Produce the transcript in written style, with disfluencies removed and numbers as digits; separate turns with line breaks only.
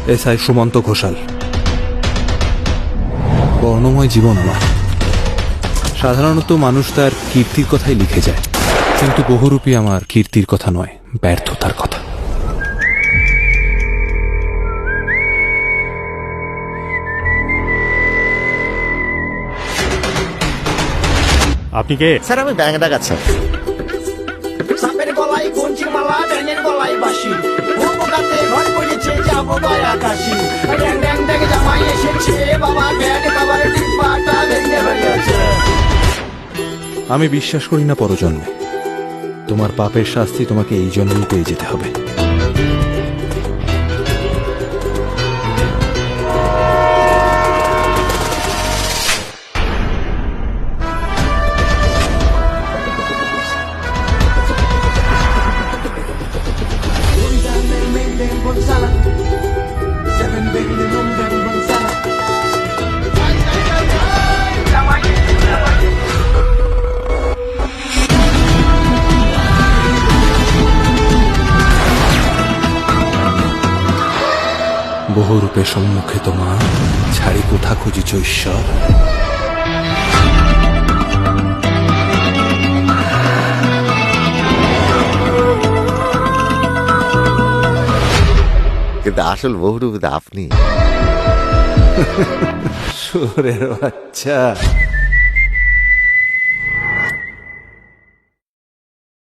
SI Sumanta Ghoshal. বর্ণময় জীবন আমার। সাধারণত মানুষ তার কীর্তির কথাই লিখে যায়, কিন্তু বহুরূপী আমার কীর্তির কথা নয়, ব্যর্থতার কথা।
আপনি কে?
স্যার আমি ব্যাংক ডাকাত স্যার।
সাপের গলায় গঞ্জির মালা, ড্যানের গলায় বাঁশি, ভোগাতে ঘর করেছে যাবো গয়া কাশি। ড্যাং ড্যাং ড্যাং জামাই এসেছে, বাবা ব্যাগ কাবার ডিব্বাটা ভেঙে হয়েছে।
আমি বিশ্বাস করি না পরজন্মে। তোমার পাপের শাস্তি তোমাকে এই জন্মেই পেয়ে যেতে হবে। বহুরূপে সম্মুখে তোমার ছাড়ি কোথা খুঁজিছ ঈশ্বর।
কিন্তু আসল বহুরূপী তো আপনি।
সুরের বাচ্চা।